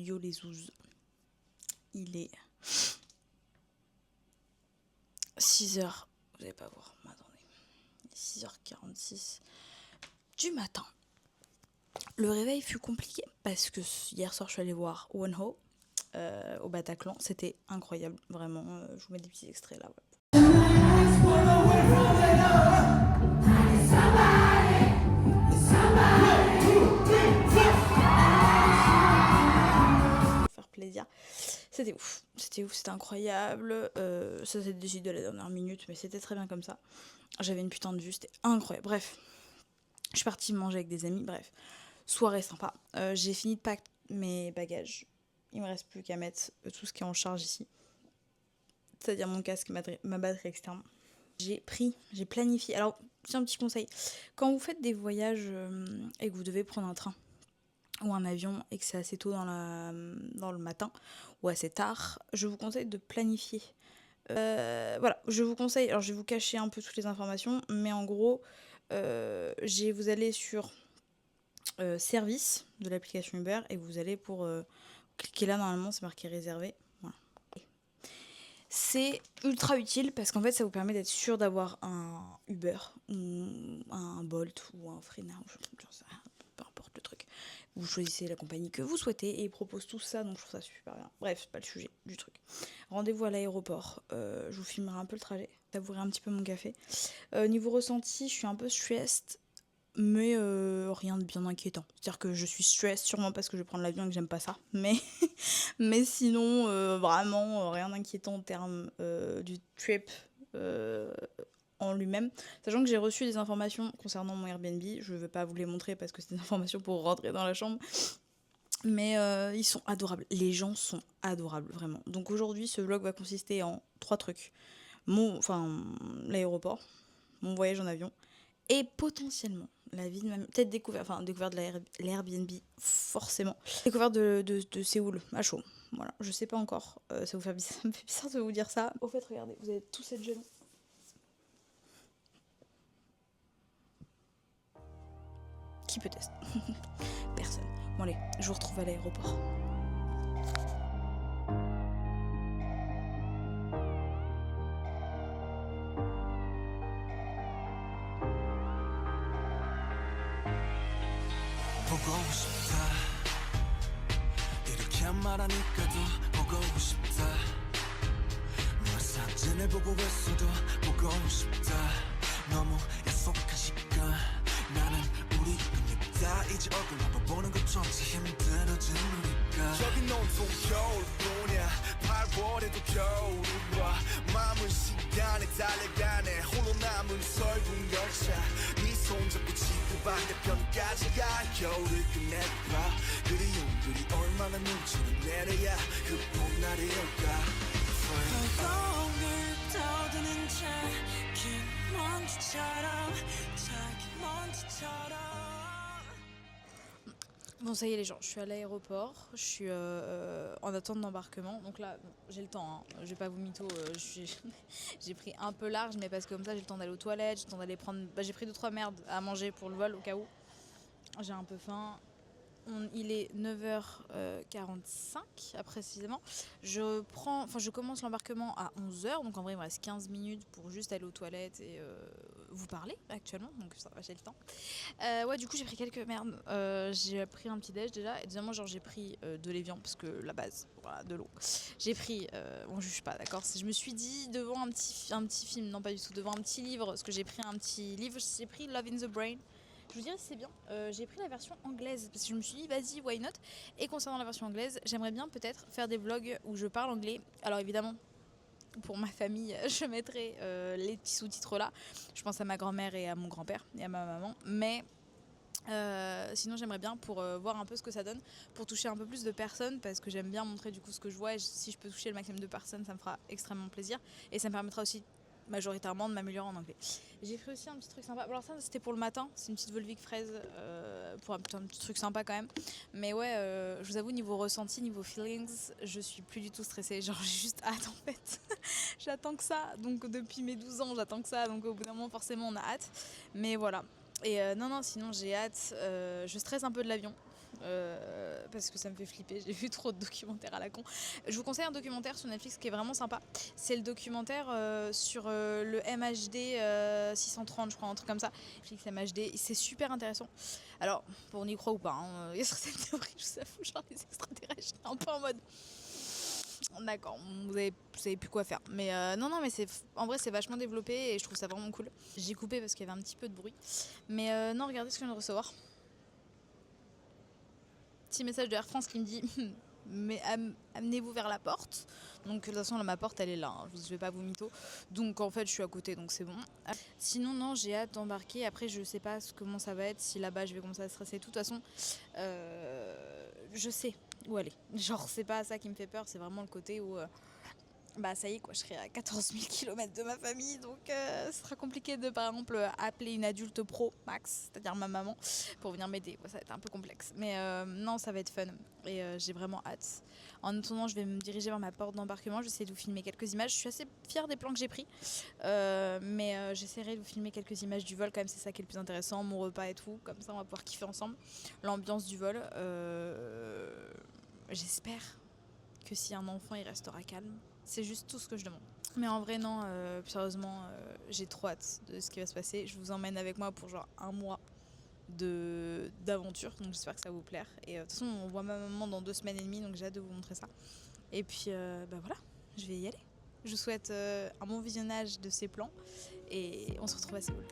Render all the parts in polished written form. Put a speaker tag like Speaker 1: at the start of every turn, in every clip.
Speaker 1: Yo les zouzes. Il est 6h. Vous n'allez pas voir. Attendez. 6h46 du matin. Le réveil fut compliqué parce que hier soir je suis allée voir One Ho au Bataclan. C'était incroyable, vraiment. Je vous mets des petits extraits là. Ouais. Faire plaisir. C'était ouf, c'était incroyable. Ça s'est décidé à la dernière minute, mais c'était très bien comme ça. J'avais une putain de vue, c'était incroyable. Bref, je suis partie manger avec des amis. Bref, soirée sympa. J'ai fini de packer mes bagages. Il me reste plus qu'à mettre tout ce qui est en charge ici. C'est-à-dire mon casque, ma batterie externe. J'ai planifié. Alors, c'est un petit conseil. Quand vous faites des voyages et que vous devez prendre un train ou un avion et que c'est assez tôt dans le matin ou assez tard, je vous conseille de planifier. Voilà, je vous conseille. Alors, je vais vous cacher un peu toutes les informations, mais en gros, vous allez sur service de l'application Uber et vous allez pour cliquer là, normalement, c'est marqué réservé. Voilà. C'est ultra utile parce qu'en fait, ça vous permet d'être sûr d'avoir un Uber ou un Bolt ou un Freenet, peu importe le truc. Vous choisissez la compagnie que vous souhaitez et ils proposent tout ça, donc je trouve ça super bien. Bref, c'est pas le sujet du truc. Rendez-vous à l'aéroport. Je vous filmerai un peu le trajet, savourer un petit peu mon café. Niveau ressenti, je suis un peu stressed, mais rien de bien inquiétant. C'est-à-dire que je suis stressed sûrement parce que je vais prendre l'avion et que j'aime pas ça. Mais sinon, vraiment rien d'inquiétant en termes du trip en lui-même. Sachant que j'ai reçu des informations concernant mon Airbnb. Je ne vais pas vous les montrer parce que c'est des informations pour rentrer dans la chambre. Mais ils sont adorables. Les gens sont adorables, vraiment. Donc aujourd'hui, ce vlog va consister en 3 trucs. L'aéroport, mon voyage en avion, et potentiellement la vie de ma... Peut-être découverte de l'Airbnb, forcément. Découverte de Séoul, à chaud. Voilà, je sais pas encore. Ça me fait bizarre de vous dire ça. Au fait, regardez, vous avez tous cette jeune. Qui peut tester? Personne. Bon allez, je vous retrouve à l'aéroport.
Speaker 2: 보고 싶다 이렇게 말하니까도 보고 싶다 널 사진을 보고 있어도 보고 싶다 너무 약속한 시간 나는 우리 꿈이다 이제 얼굴 한번 보는 것조차 힘들어진 우리가 저기 온통 겨울뿐이야 8월에도 겨울이 와 마음은 시간에 달려가네 홀로 남은 설국 열차 네 손잡고 지구 반대편까지 가 겨울을 끝내봐 그리움들이 얼마나 눈치를 내려야 그 봄날이 올까 거울을 떠드는 자긴 먼지처럼 자기 먼지처럼.
Speaker 1: Bon ça y est les gens, je suis à l'aéroport, je suis en attente d'embarquement, donc là bon, j'ai le temps, hein. Je vais pas vous mytho, j'ai pris un peu large mais parce que comme ça j'ai le temps d'aller aux toilettes, j'ai le temps d'aller prendre, j'ai pris 2-3 merdes à manger pour le vol au cas où, j'ai un peu faim. Il est 9h45 précisément. Je commence l'embarquement à 11h, donc en vrai il me reste 15 minutes pour juste aller aux toilettes et vous parler actuellement, donc ça va, j'ai le temps. Ouais, du coup j'ai pris quelques merdes. J'ai pris un petit déj déjà, et deuxièmement j'ai pris de l'évian parce que la base, voilà, de l'eau. J'ai pris, bon je juge pas, d'accord. Je me suis dit devant un petit film, non pas du tout, devant un petit livre, parce que j'ai pris un petit livre, j'ai pris Love in the Brain. Je vous dirais si c'est bien, j'ai pris la version anglaise parce que je me suis dit vas-y why not. Et concernant la version anglaise, j'aimerais bien peut-être faire des vlogs où je parle anglais. Alors évidemment pour ma famille je mettrai les petits sous-titres là. Je pense à ma grand-mère et à mon grand-père et à ma maman. Mais sinon j'aimerais bien pour voir un peu ce que ça donne, pour toucher un peu plus de personnes parce que j'aime bien montrer du coup ce que je vois et si je peux toucher le maximum de personnes ça me fera extrêmement plaisir et ça me permettra aussi majoritairement de m'améliorer en anglais. J'ai pris aussi un petit truc sympa. Alors ça c'était pour le matin, c'est une petite Volvic fraise pour un petit truc sympa quand même. Mais ouais, je vous avoue niveau ressenti, niveau feelings, je suis plus du tout stressée. Genre j'ai juste hâte en fait. J'attends que ça. Donc depuis mes 12 ans j'attends que ça. Donc au bout d'un moment forcément on a hâte. Mais voilà. Et non sinon j'ai hâte. Je stresse un peu de l'avion. parce que ça me fait flipper, j'ai vu trop de documentaires à la con. Je vous conseille un documentaire sur Netflix qui est vraiment sympa. C'est le documentaire sur le MHD 630, je crois, un truc comme ça. Netflix MHD, c'est super intéressant. Alors, bon, on y croit ou pas, hein. Il y a certaines théories, je vous avoue, genre les extraterrestres, j'étais un peu en mode... D'accord, vous savez plus quoi faire. Mais non, mais en vrai, c'est vachement développé et je trouve ça vraiment cool. J'ai coupé parce qu'il y avait un petit peu de bruit. Mais non, regardez ce que je viens de recevoir. Petit message de Air France qui me dit mais amenez-vous vers la porte. Donc de toute façon, là, ma porte, elle est là. Hein. Je vais pas vous mytho. Donc en fait, je suis à côté, donc c'est bon. Sinon, non, j'ai hâte d'embarquer. Après, je sais pas comment ça va être. Si là-bas, je vais commencer à stresser. De toute façon, je sais où aller. Genre, c'est pas ça qui me fait peur. C'est vraiment le côté où... bah ça y est quoi, je serai à 14 000 km de ma famille, donc ce sera compliqué de par exemple appeler une adulte pro max, c'est-à-dire ma maman, pour venir m'aider. Ça va être un peu complexe, mais non, ça va être fun et j'ai vraiment hâte. En attendant, je vais me diriger vers ma porte d'embarquement, j'essaie de vous filmer quelques images. Je suis assez fière des plans que j'ai pris, mais j'essaierai de vous filmer quelques images du vol quand même, c'est ça qui est le plus intéressant, mon repas et tout, comme ça on va pouvoir kiffer ensemble l'ambiance du vol. J'espère que si un enfant il restera calme. C'est juste tout ce que je demande. Mais en vrai, non, sérieusement, j'ai trop hâte de ce qui va se passer. Je vous emmène avec moi pour genre un mois d'aventure, donc j'espère que ça va vous plaire. Et de toute façon, on voit ma maman dans 2 semaines et demie, donc j'ai hâte de vous montrer ça. Et puis, bah voilà, je vais y aller. Je vous souhaite un bon visionnage de ces plans et on se retrouve à Séoul.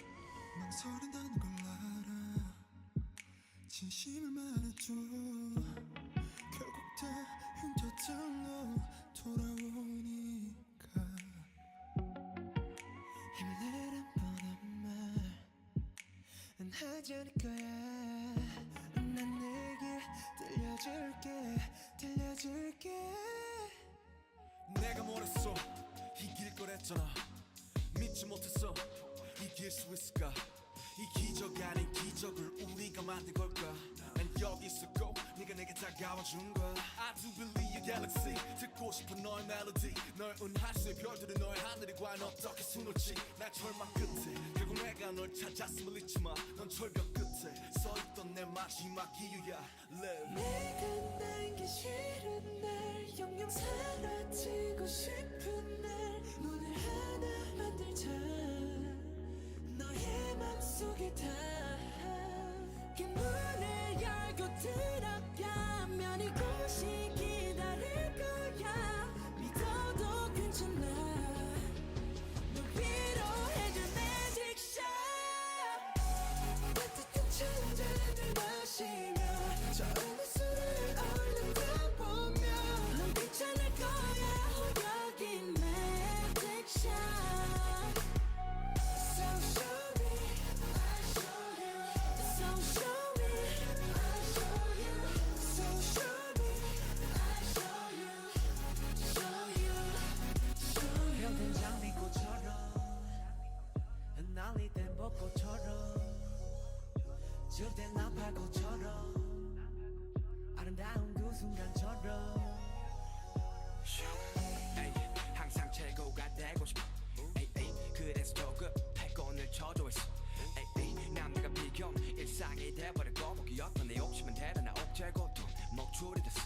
Speaker 2: 하지 않을 거야. 난 내게 들려줄게. 내가 뭐랬어? 이길 거랬잖아. 믿지 못했어. 이길 수 있을까? 이 기적 아닌 기적을 우리가 만든 걸까? 난 여기 있었고 네가 내게 다가와 준 거야. I do believe your galaxy. 듣고 싶은 너의 멜로디. 널 은하수의 별들은 너의 하늘이 과연 어떻게 수놓지? 날 절망 끝에 결국 내가 널 찾았음을 잊지 마. 넌 철벽 끝에 서있던 내 마지막 이유야. Live. 내가 남기 싫은 날 영영 사라지고 싶은 날 문을 하나 만들자. 너의 맘속에 닿게 문을 열고 들어가면 이곳이 기다릴 거야. 믿어도 괜찮아. 널 위로해줄 magic shot. 따뜻한 찬잔을 마시며 저음의 술을 얼른 타보며 넌 괜찮을 거야. 여기 magic shot. 난리된 벚꽃처럼 줄된 나팔꽃처럼 아름다운 그 순간처럼 에이, 항상 최고가 되고 싶어 에이, 에이, 그래서 조급할 건을 쳐줘 있어 에이, 에이, 남들과 비교 일상이 돼버리고 목이었던 내 욕심은 대단한 억제 고통 목줄이 됐어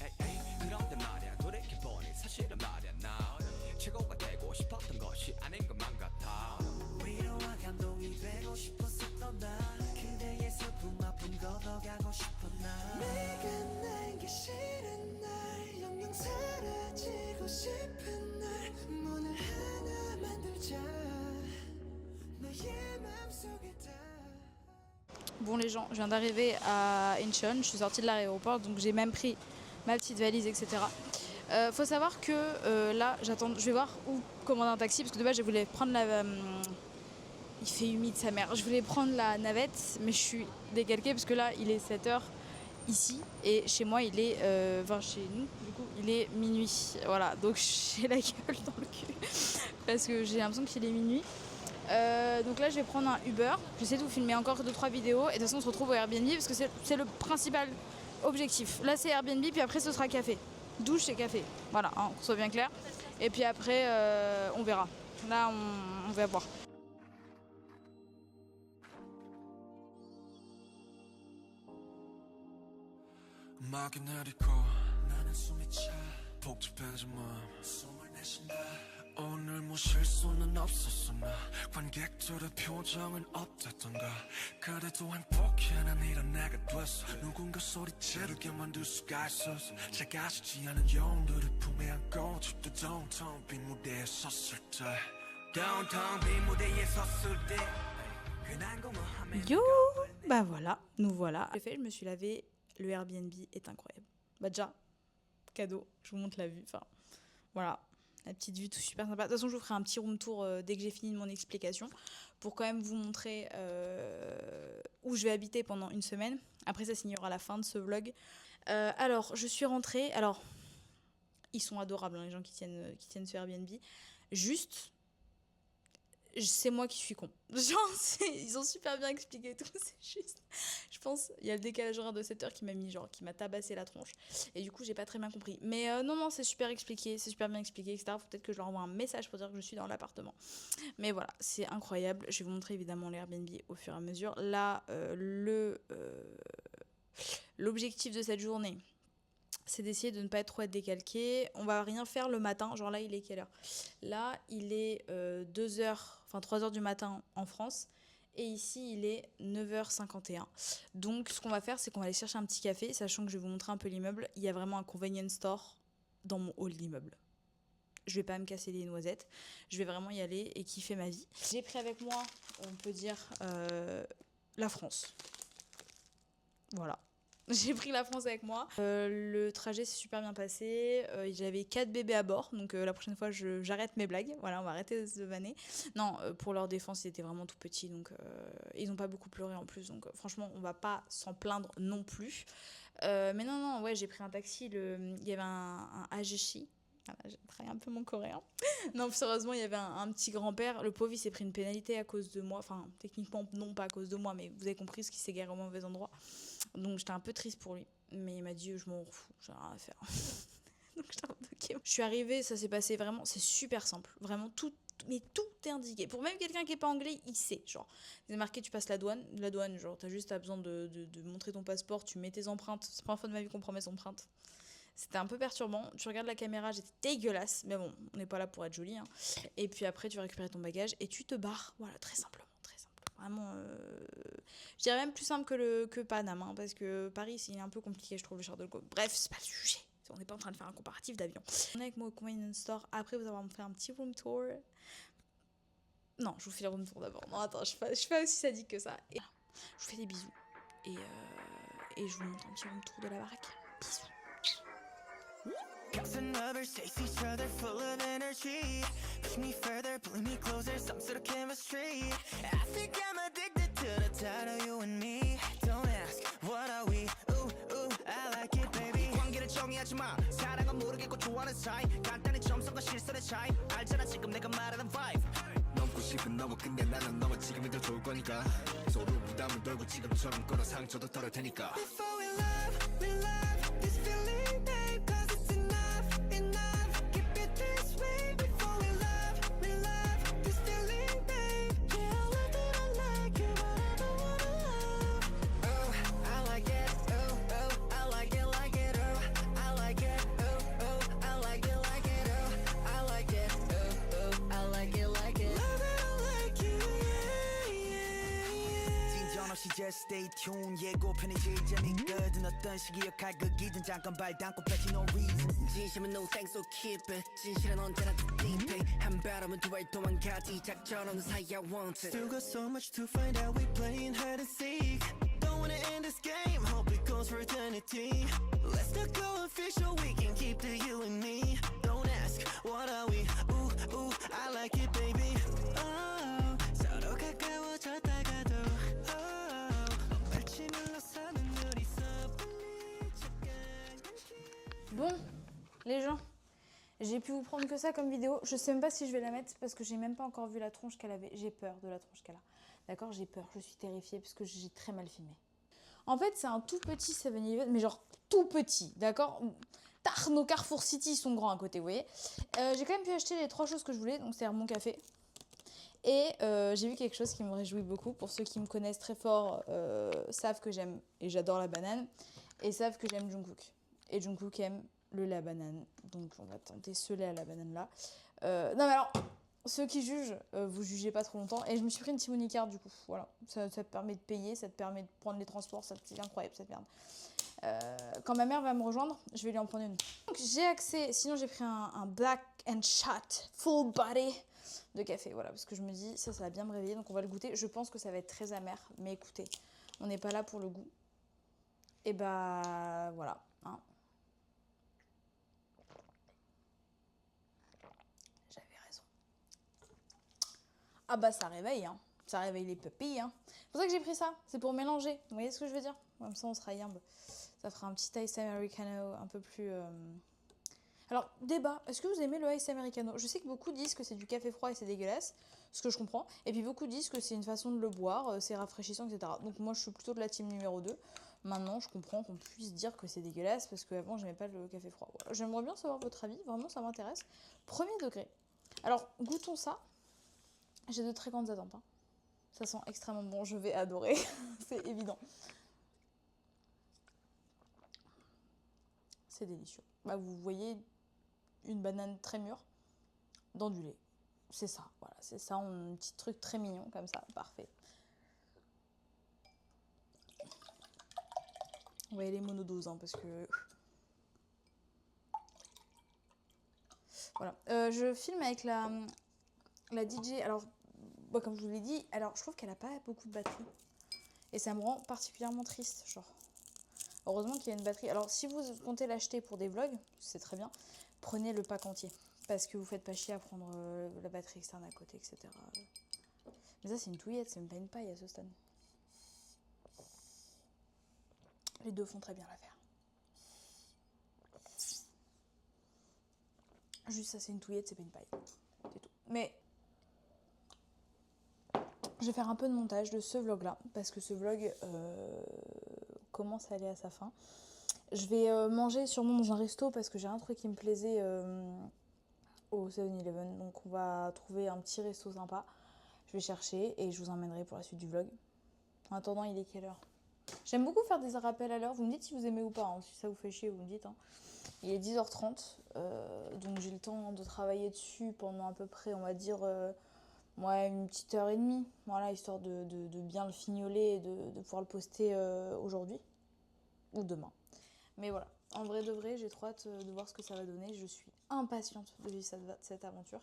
Speaker 2: 에이, 에이, 그런데 말야 돌이켜보니 사실은 말야 나 최고가 되고 싶었던 것이 아닌 것만 같아 위로와 감동이 되고 싶었었던 나 그대의 슬픔 아픔 걷어가고 싶어 나 내가 남기 싫은 날 영영 사라지고 싶은 날 문을 하나 만들자 너의 맘속에 다.
Speaker 1: Bon les gens, je viens d'arriver à Incheon, je suis sortie de l'aéroport, donc j'ai même pris ma petite valise, etc. Faut savoir que là, je vais voir où commander un taxi, parce que de base, je voulais prendre la... il fait humide sa mère. Je voulais prendre la navette, mais je suis décalquée, parce que là, il est 7h ici, et chez moi, il est... Enfin, chez nous, du coup, il est minuit. Voilà, donc j'ai la gueule dans le cul, parce que j'ai l'impression qu'il est minuit. Donc là je vais prendre un Uber, j'essaie de vous filmer encore 2-3 vidéos et de toute façon on se retrouve au Airbnb parce que c'est le principal objectif. Là c'est Airbnb puis après ce sera café, douche et café, voilà, hein, qu'on soit bien clair. Et puis après on verra, là on va voir.
Speaker 2: 음악이 내리고 나는 숨이 차 복잡해진 마음 숨을 내쉰다 오늘 뭐 실수는 없었어 나 관객들의 표정은 어땠던가 그래도 행복해 난 이런 내가 됐어 누군가 소리지르게 만들 수가 있었어 작아지지 않은 영웅들을 품에 안고 집도 downtown 빈 무대에 섰을 때 downtown 빈 무대에 섰을 때
Speaker 1: Yo, bah voilà, nous voilà. J'ai fait, je me suis lavé, le Airbnb est incroyable. Bah déjà, cadeau, je vous montre la vue, enfin voilà. La petite vue, tout super sympa. De toute façon, je vous ferai un petit room tour dès que j'ai fini de mon explication pour quand même vous montrer où je vais habiter pendant une semaine. Après, ça signera la fin de ce vlog. Alors, je suis rentrée. Alors, ils sont adorables, hein, les gens qui tiennent ce Airbnb. Juste, c'est moi qui suis con. Genre, ils ont super bien expliqué tout. C'est juste, je pense, il y a le décalage horaire de 7 heures qui m'a tabassé la tronche. Et du coup, j'ai pas très bien compris. Mais non, c'est super expliqué, c'est super bien expliqué, etc. Faut peut-être que je leur envoie un message pour dire que je suis dans l'appartement. Mais voilà, c'est incroyable. Je vais vous montrer évidemment l'Airbnb au fur et à mesure. Là, l'objectif de cette journée, c'est d'essayer de ne pas être trop décalqué. On va rien faire le matin. Genre là, il est quelle heure? Là, il est 3h du matin en France. Et ici, il est 9h51. Donc, ce qu'on va faire, c'est qu'on va aller chercher un petit café, sachant que je vais vous montrer un peu l'immeuble. Il y a vraiment un convenience store dans mon hall d'immeuble. Je vais pas me casser les noisettes. Je vais vraiment y aller et kiffer ma vie. J'ai pris avec moi, on peut dire, la France. Voilà. J'ai pris la France avec moi. Le trajet s'est super bien passé. J'avais 4 bébés à bord. Donc la prochaine fois, j'arrête mes blagues. Voilà, on va arrêter de se vanner. Non, pour leur défense, ils étaient vraiment tout petits. Donc ils n'ont pas beaucoup pleuré en plus. Donc franchement, on va pas s'en plaindre non plus. Mais non, ouais, j'ai pris un taxi. Il y avait un Ajeshi. Voilà, j'ai travaillé un peu mon coréen. Non, sérieusement, il y avait un petit grand-père. Le pauvre, il s'est pris une pénalité à cause de moi. Enfin, techniquement, non, pas à cause de moi, mais vous avez compris ce qui s'est garé au mauvais endroit. Donc, j'étais un peu triste pour lui. Mais il m'a dit, je m'en fous, j'ai rien à faire. Donc, j'étais en mode, ok. Je suis arrivée, ça s'est passé vraiment, c'est super simple. Vraiment, tout est indiqué. Pour même quelqu'un qui n'est pas anglais, il sait. Genre, c'est marqué, tu passes la douane, genre, t'as juste besoin de montrer ton passeport, tu mets tes empreintes. C'est la première fois de ma vie qu'on prend mes empreintes. C'était un peu perturbant. Tu regardes la caméra, j'étais dégueulasse. Mais bon, on n'est pas là pour être jolie. Hein. Et puis après, tu vas récupérer ton bagage et tu te barres. Voilà, très simplement. Très simple. Vraiment, je dirais même plus simple que Paname. Hein, parce que Paris, c'est un peu compliqué, je trouve, le Charles de Gaulle. Bref, c'est pas le sujet. On n'est pas en train de faire un comparatif d'avion. On est avec moi au convenience store. Après, vous allez me faire un petit room tour. Non, je vous fais le room tour d'abord. Non, attends, je suis pas aussi sadique que ça. Et je vous fais des bisous. Et je vous montre un petit room tour de la baraque. Bisous.
Speaker 2: Cause another chase each other full of energy Push me further, pull me closer, some sort of chemistry I think I'm addicted to the thought of you and me Don't ask, what are we? Ooh, ooh, I like it baby 관계를 정의하지 마 사랑은 모르겠고 좋아하는 사이 간단히 점성과 실선의 차이 알잖아 지금 내가 말하는 vibe 넘고 싶은 너무 근데 나는 너와 지금이 더 좋을 거니까 서로 부담을 덜고 지금처럼 걸어 상처도 덜을 테니까 Before we love this feeling babe Cause it's enough Keep it this way Before we love this feeling babe Yeah, I like it, I like it But I don't wanna love Oh, I like it, oh, oh I like it, oh I like it, oh, oh I like it, oh I like it, oh, oh I like it Love it, I like you, yeah 진전 없이 just stay tuned 예고편해지자니거든 어떤 시기역할 극이든 잠깐 발 담고 뺏지 no reason 진심은 no thanks so keep it 진실은 언제나 deep 한 발음은 두 발 도망가지 작전 없는 사이 I want it Still got so much to find out we playing hide and seek Don't wanna end this game hope it goes for eternity Let's not go official we can keep the you and me Don't ask what are we ooh ooh I like it baby oh 서로 가까워졌다가도
Speaker 1: Bon, les gens, j'ai pu vous prendre que ça comme vidéo. Je sais même pas si je vais la mettre parce que j'ai même pas encore vu la tronche qu'elle avait. J'ai peur de la tronche qu'elle a. D'accord, j'ai peur, je suis terrifiée parce que j'ai très mal filmé. En fait, c'est un tout petit 7-Eleven, mais genre tout petit, d'accord. Nos Carrefour City sont grands à côté, vous voyez. J'ai quand même pu acheter les 3 choses que je voulais, donc c'est-à-dire mon café. Et j'ai vu quelque chose qui me réjouit beaucoup. Pour ceux qui me connaissent très fort savent que j'aime et j'adore la banane. Et ils savent que j'aime Jungkook. Et Jungkook aime le lait à banane. Donc on va tenter ce lait à la banane là. Non mais alors, ceux qui jugent, vous jugez pas trop longtemps. Et je me suis pris une Timony Card du coup. Voilà. Ça te permet de payer, ça te permet de prendre les transports. C'est incroyable cette merde. Quand ma mère va me rejoindre, je vais lui en prendre une. Donc j'ai accès, sinon j'ai pris un Black and Shot Full Body de café. Voilà, parce que je me dis, ça va bien me réveiller. Donc on va le goûter. Je pense que ça va être très amer. Mais écoutez, on n'est pas là pour le goût. Et bah voilà. Hein. J'avais raison. Ah bah ça réveille, hein. Ça réveille les pupilles, hein. C'est pour ça que j'ai pris ça. C'est pour mélanger. Vous voyez ce que je veux dire? Comme ça on sera yimbe. Ça fera un petit ice americano un peu plus... Alors, débat. Est-ce que vous aimez le ice americano? Je sais que beaucoup disent que c'est du café froid et c'est dégueulasse, ce que je comprends. Et puis beaucoup disent que c'est une façon de le boire, c'est rafraîchissant, etc. Donc moi je suis plutôt de la team numéro 2. Maintenant, je comprends qu'on puisse dire que c'est dégueulasse parce qu'avant, j'aimais pas le café froid. Voilà. J'aimerais bien savoir votre avis, vraiment, ça m'intéresse. Premier degré. Alors, goûtons ça. J'ai de très grandes attentes. Hein. Ça sent extrêmement bon, je vais adorer. C'est évident. C'est délicieux. Bah, vous voyez une banane très mûre dans du lait. C'est ça, voilà. C'est ça, un petit truc très mignon comme ça. Parfait. On va y aller monodose, hein, parce que... Voilà. Je filme avec la DJ. Alors, bah, comme je vous l'ai dit, alors je trouve qu'elle a pas beaucoup de batterie. Et ça me rend particulièrement triste, genre. Heureusement qu'il y a une batterie. Alors, si vous comptez l'acheter pour des vlogs, c'est très bien, prenez le pack entier. Parce que vous faites pas chier à prendre la batterie externe à côté, etc. Mais ça, c'est une touillette, c'est même pas une paille à ce stade. Les deux font très bien l'affaire. Juste ça, c'est une touillette, c'est pas une paille. C'est tout. Mais je vais faire un peu de montage de ce vlog-là, parce que ce vlog commence à aller à sa fin. Je vais manger sûrement dans un resto, parce que j'ai un truc qui me plaisait au 7-Eleven. Donc on va trouver un petit resto sympa. Je vais chercher et je vous emmènerai pour la suite du vlog. En attendant, il est quelle heure? J'aime beaucoup faire des rappels à l'heure. Vous me dites si vous aimez ou pas. Hein. Si ça vous fait chier, vous me dites. Hein. Il est 10h30. Donc j'ai le temps de travailler dessus pendant à peu près, on va dire, une petite heure et demie. Voilà, histoire de bien le fignoler et de pouvoir le poster aujourd'hui. Ou demain. Mais voilà. En vrai de vrai, j'ai trop hâte de voir ce que ça va donner. Je suis impatiente de vivre cette aventure.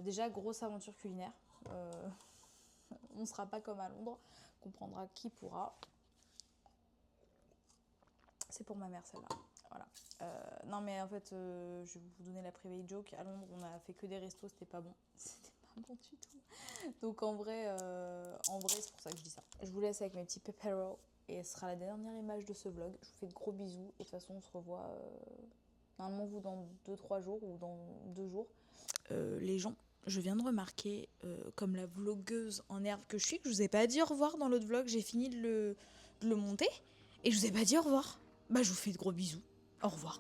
Speaker 1: Déjà, grosse aventure culinaire. On ne sera pas comme à Londres. Comprendra qui pourra. C'est pour ma mère celle-là. Voilà. Non mais en fait, je vais vous donner la private joke. À Londres, on a fait que des restos, c'était pas bon. C'était pas bon du tout. Donc en vrai c'est pour ça que je dis ça. Je vous laisse avec mes petits pepperos. Et ce sera la dernière image de ce vlog. Je vous fais de gros bisous. Et de toute façon, on se revoit normalement vous dans 2-3 jours ou dans 2 jours. Les gens, je viens de remarquer, comme la vlogueuse en herbe que je suis, que je vous ai pas dit au revoir dans l'autre vlog. J'ai fini de le monter et je vous ai pas dit au revoir. Bah, je vous fais de gros bisous. Au revoir.